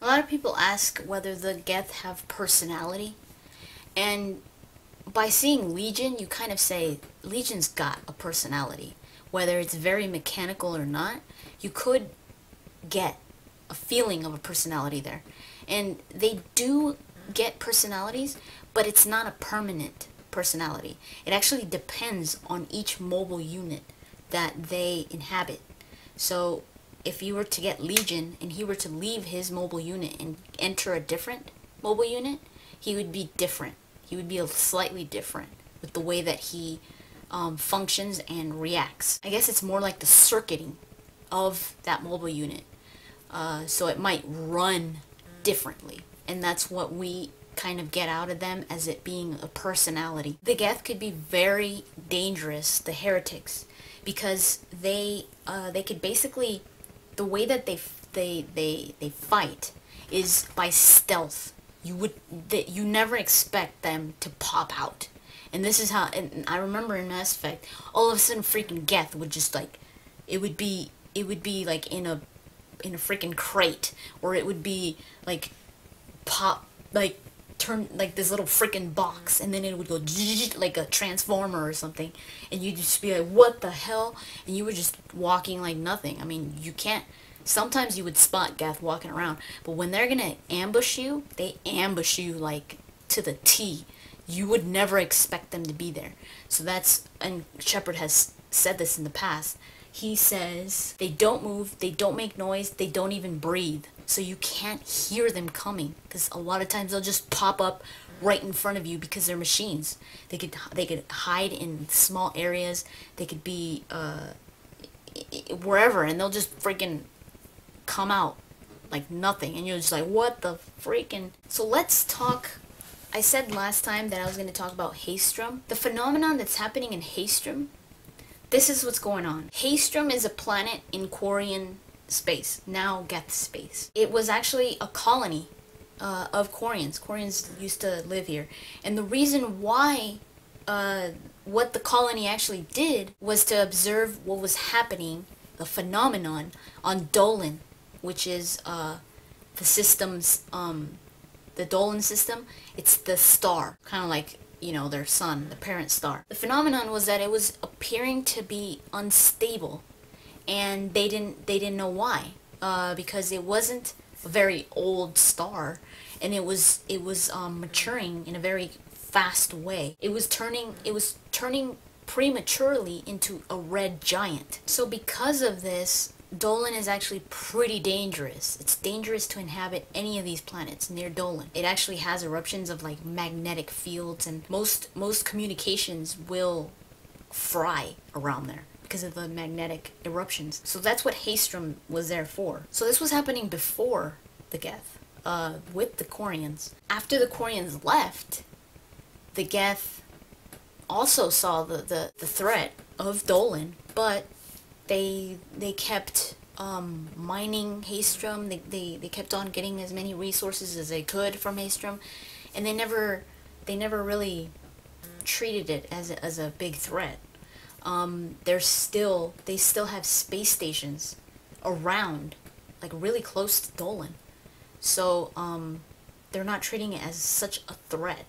A lot of people ask whether the Geth have personality, and by seeing Legion, you kind of say Legion's got a personality. Whether it's very mechanical or not, you could get a feeling of a personality there. And they do get personalities, but it's not a permanent personality. It actually depends on each mobile unit that they inhabit. So if you were to get Legion and he were to leave his mobile unit and enter a different mobile unit, he would be different. He would be slightly different with the way that he functions and reacts. I guess it's more like the circuiting of that mobile unit. So it might run differently. And that's what we kind of get out of them as it being a personality. The Geth could be very dangerous, the heretics, because they could basically, the way that they fight is by stealth. You never expect them to pop out. And this is how, and I remember in Mass Effect, all of a sudden freaking Geth would just like, it would be like in a freaking crate, or it would be like turn like this little freaking box, and then it would go like a transformer or something, and you'd just be like, what the hell? And you were just walking like nothing. I mean, you can't, sometimes you would spot Geth walking around, but when they're gonna ambush you, they ambush you like to the T. You would never expect them to be there. So that's, and Shepard has said this in the past, he says they don't move, they don't make noise, they don't even breathe. So you can't hear them coming, because a lot of times they'll just pop up right in front of you because they're machines. They could hide in small areas, they could be wherever, and they'll just freaking come out like nothing, and you're just like, what the freaking. So let's talk. I said last time that I was going to talk about Haestrom. The phenomenon that's happening in Haestrom, this is what's going on. Haestrom is a planet in Quarian space, now Geth space. It was actually a colony of Quarians. Quarians used to live here. And the reason why, what the colony actually did was to observe what was happening, the phenomenon, on Dolan, which is the system's, the Dolan System. It's the star, kind of like, you know, their sun, the parent star. The phenomenon was that it was appearing to be unstable, and they didn't know why, because it wasn't a very old star, and it was maturing in a very fast way. It was turning prematurely into a red giant. So because of this, Dolan is actually pretty dangerous. It's dangerous to inhabit any of these planets near Dolan. It actually has eruptions of like magnetic fields, and most communications will fry around there because of the magnetic eruptions. So that's what Haestrom was there for. So this was happening before the Geth, with the Quarians. After the Quarians left, the Geth also saw the threat of Dolan, but they kept mining Haestrom. They kept on getting as many resources as they could from Haestrom, and they never really treated it as a big threat. They still have space stations around, like really close to Dolan, so they're not treating it as such a threat.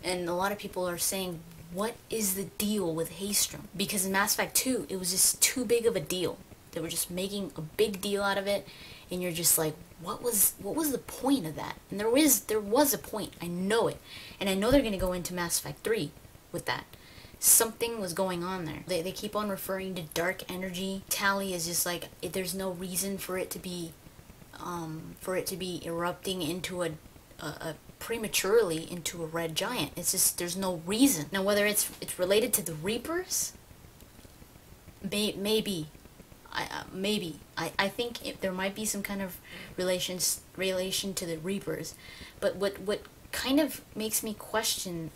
And a lot of people are saying, what is the deal with Haestrom? Because in Mass Effect 2, it was just too big of a deal. They were just making a big deal out of it, and you're just like, what was the point of that? And there was a point. I know it, and I know they're gonna go into Mass Effect 3 with that. Something was going on there. They keep on referring to dark energy. Tali is just like, there's no reason for it to be erupting into a prematurely into a red giant. It's just, there's no reason. Now whether it's related to the Reapers, maybe I think there might be some kind of relation to the Reapers, but what kind of makes me question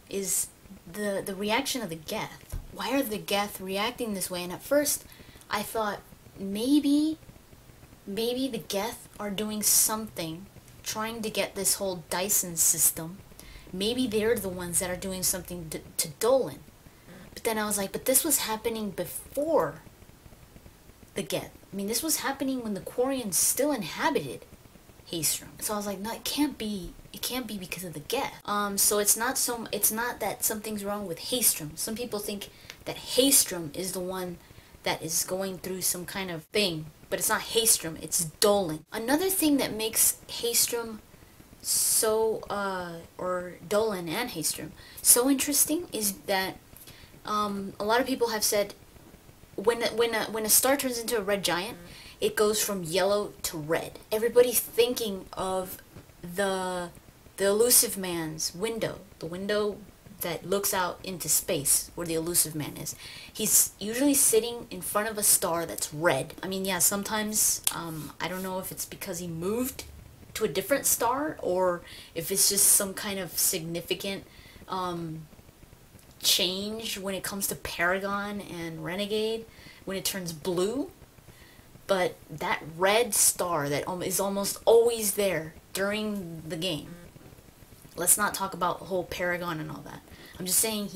is the reaction of the Geth. Why are the Geth reacting this way? And at first I thought maybe the Geth are doing something, trying to get this whole Dyson system. Maybe they're the ones that are doing something to Dolan. But then I was like, but this was happening before the Geth. I mean, this was happening when the Quarians still inhabited Haestrom. So I was like, no, it can't be because of the Geth. So it's not that something's wrong with Haestrom. Some people think that Haestrom is the one that is going through some kind of thing, but it's not Haestrom, it's Dolan. Another thing that makes Haestrom so, or Dolan and Haestrom so interesting is that a lot of people have said when a star turns into a red giant, it goes from yellow to red. Everybody's thinking of the Elusive Man's window, the window that looks out into space where the Elusive Man is. He's usually sitting in front of a star that's red. I mean, yeah, sometimes I don't know if it's because he moved to a different star or if it's just some kind of significant change when it comes to Paragon and Renegade when it turns blue. But that red star that is almost always there during the game. Let's not talk about the whole Paragon and all that. I'm just saying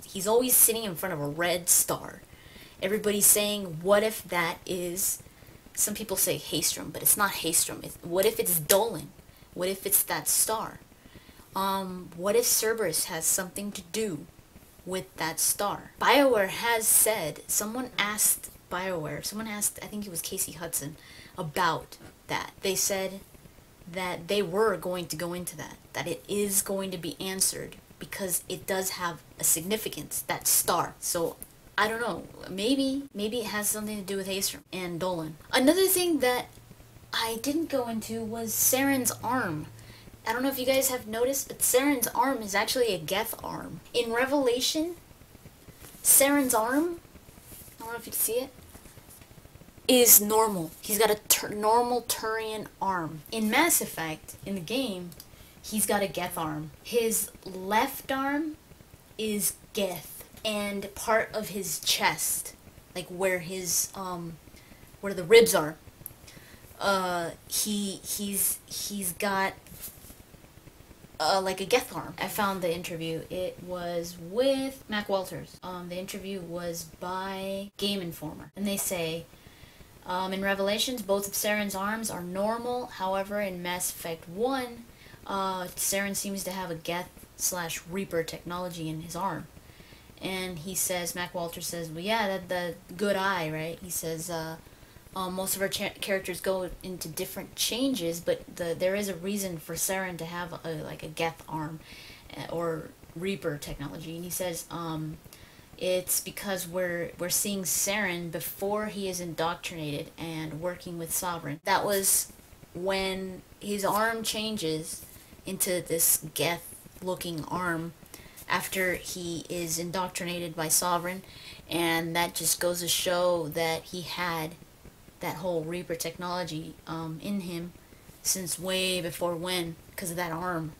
he's always sitting in front of a red star. Everybody's saying, what if that is... Some people say Haestrom, but it's not Haestrom. What if it's Dolan? What if it's that star? What if Cerberus has something to do with that star? BioWare has said, someone asked, I think it was Casey Hudson, about that. They said that they were going to go into that it is going to be answered because it does have a significance, that star. So I don't know, maybe it has something to do with Haestrom and Dolan. Another thing that I didn't go into was Sarens Arm. I don't know if you guys have noticed, but Sarens Arm is actually a Geth arm. In Revelation, Sarens Arm, I don't know if you can see it, is normal. He's got a normal Turian arm. In Mass Effect, in the game, he's got a Geth arm. His left arm is Geth. And part of his chest, like where his where the ribs are, he's got like a Geth arm. I found the interview. It was with Mac Walters. The interview was by Game Informer, and they say in Revelations both of Saren's arms are normal. However, in Mass Effect 1, Saren seems to have a Geth/Reaper technology in his arm. And he says, Mac Walters says, well, yeah, the good eye, right? He says, most of our characters go into different changes, but there is a reason for Saren to have like a Geth arm or Reaper technology. And he says, it's because we're seeing Saren before he is indoctrinated and working with Sovereign. That was when his arm changes into this Geth-looking arm after he is indoctrinated by Sovereign, and that just goes to show that he had that whole Reaper technology in him since way before when, because of that arm.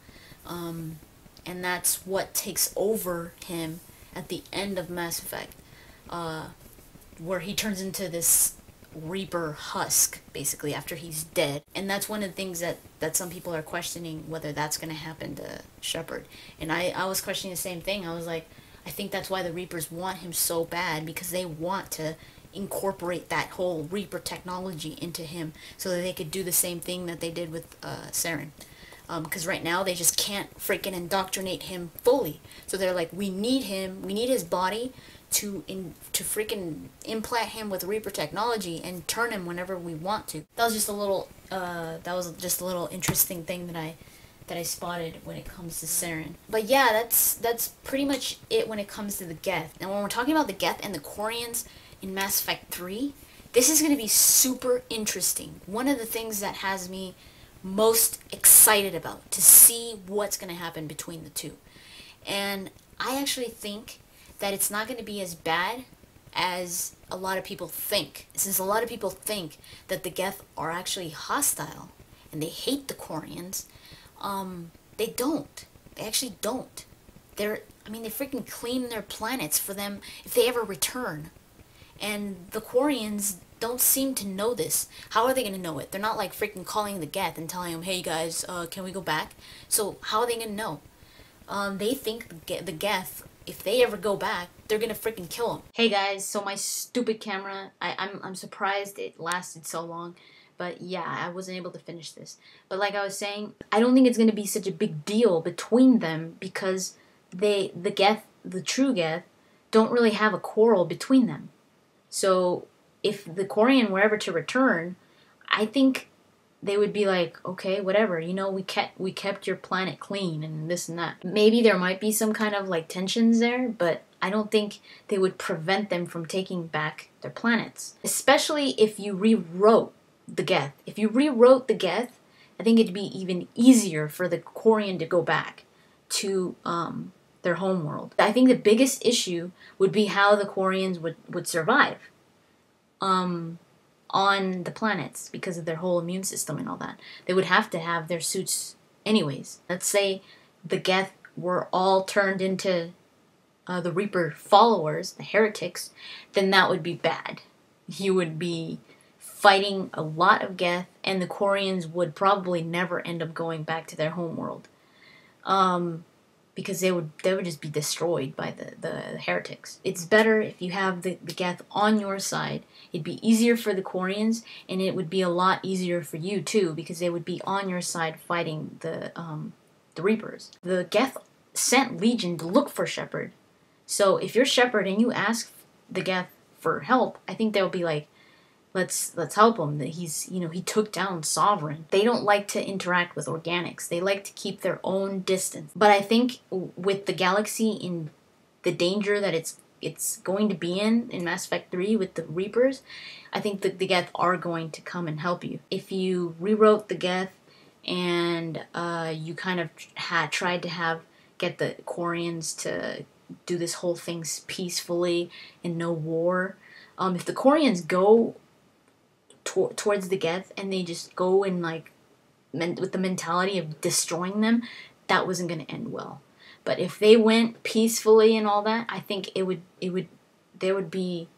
And that's what takes over him at the end of Mass Effect, where he turns into this Reaper husk, basically, after he's dead. And that's one of the things that some people are questioning, whether that's going to happen to Shepard. And I was questioning the same thing. I was like, I think that's why the Reapers want him so bad, because they want to incorporate that whole Reaper technology into him so that they could do the same thing that they did with Saren. Because right now they just can't freaking indoctrinate him fully. So they're like, we need him, we need his body to freaking implant him with Reaper technology and turn him whenever we want to. That was just a little interesting thing that I spotted when it comes to Saren. But yeah, that's pretty much it when it comes to the Geth. And when we're talking about the Geth and the Quarians in Mass Effect 3, this is going to be super interesting. One of the things that has me most excited about to see what's going to happen between the two. And I actually think that it's not going to be as bad as a lot of people think. Since a lot of people think that the Geth are actually hostile and they hate the Quarians, they don't. They actually don't. They freaking clean their planets for them if they ever return. And the Quarians don't seem to know this. How are they going to know it? They're not like freaking calling the Geth and telling them, hey guys, can we go back? So how are they going to know? They think the Geth if they ever go back, they're gonna freaking kill him. Hey guys, so my stupid camera, I'm surprised it lasted so long. But yeah, I wasn't able to finish this. But like I was saying, I don't think it's gonna be such a big deal between them because the Geth, the true Geth, don't really have a quarrel between them. So if the Quarian were ever to return, I think they would be like, okay, whatever, you know, we kept your planet clean and this and that. Maybe there might be some kind of like tensions there, but I don't think they would prevent them from taking back their planets. Especially if you rewrote the Geth. If you rewrote the Geth, I think it'd be even easier for the Quarian to go back to their homeworld. I think the biggest issue would be how the Quarians would survive on the planets because of their whole immune system and all that. They would have to have their suits anyways. Let's say the Geth were all turned into the Reaper followers, the heretics, then that would be bad. You would be fighting a lot of Geth, and the Quarians would probably never end up going back to their homeworld. Because they would just be destroyed by the heretics. It's better if you have the Geth on your side. It'd be easier for the Quarians, and it would be a lot easier for you too, because they would be on your side fighting the Reapers. The Geth sent Legion to look for Shepard. So if you're Shepard and you ask the Geth for help, I think they'll be like, let's help him. That he's, you know, he took down Sovereign. They don't like to interact with organics. They like to keep their own distance. But I think with the galaxy in the danger that it's going to be in Mass Effect 3 with the Reapers, I think the Geth are going to come and help you. If you rewrote the Geth and you kind of tried to get the Quarians to do this whole thing peacefully and no war, if the Quarians go towards the Geth and they just go and like with the mentality of destroying them, that wasn't going to end well. But if they went peacefully and all that, I think there would be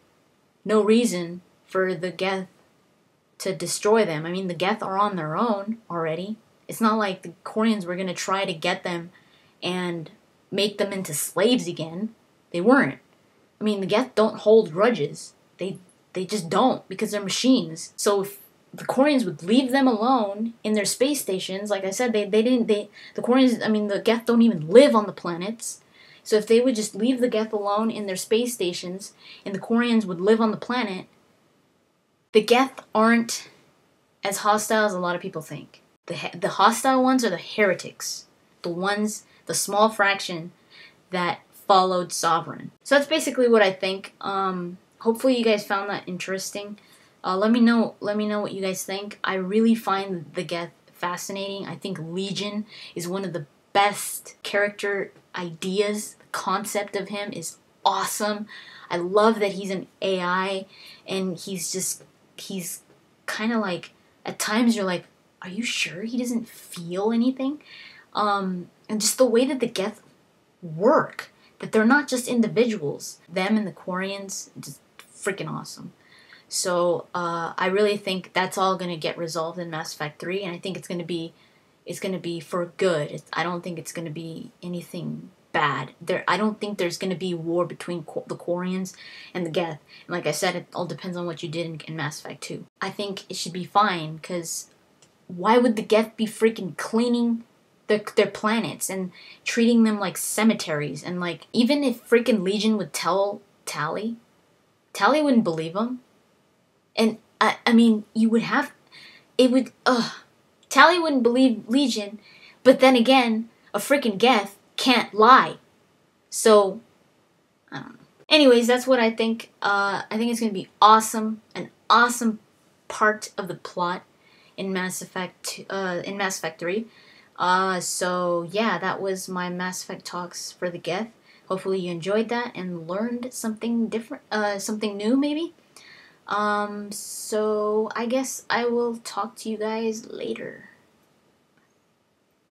no reason for the Geth to destroy them. I mean, the Geth are on their own already. It's not like the Quarians were going to try to get them and make them into slaves again. They weren't. I mean, the Geth don't hold grudges. They just don't, because they're machines. So if the Quarians would leave them alone in their space stations, like I said, the Quarians, I mean, the Geth don't even live on the planets. So if they would just leave the Geth alone in their space stations, and the Quarians would live on the planet, the Geth aren't as hostile as a lot of people think. The hostile ones are the heretics. The small fraction that followed Sovereign. So that's basically what I think. Hopefully you guys found that interesting. Let me know what you guys think. I really find the Geth fascinating. I think Legion is one of the best character ideas. The concept of him is awesome. I love that he's an AI, and he's kind of like, at times you're like, are you sure he doesn't feel anything? And just the way that the Geth work, that they're not just individuals. Them and the Quarians, just freaking awesome. So I really think that's all going to get resolved in Mass Effect 3, and I think it's going to be for good. I don't think it's going to be anything bad. I don't think there's going to be war between the Quarians and the Geth. And like I said, it all depends on what you did in Mass Effect 2. I think it should be fine, because why would the Geth be freaking cleaning their planets and treating them like cemeteries? And like, even if freaking Legion would tell Tali wouldn't believe him. And I mean, Tali wouldn't believe Legion, but then again, a freaking Geth can't lie. So, I don't know. Anyways, that's what I think. I think it's going to be awesome, an awesome part of the plot in Mass Effect 3. So yeah, that was my Mass Effect talks for the Geth. Hopefully you enjoyed that and learned something different, something new maybe. So I guess I will talk to you guys later.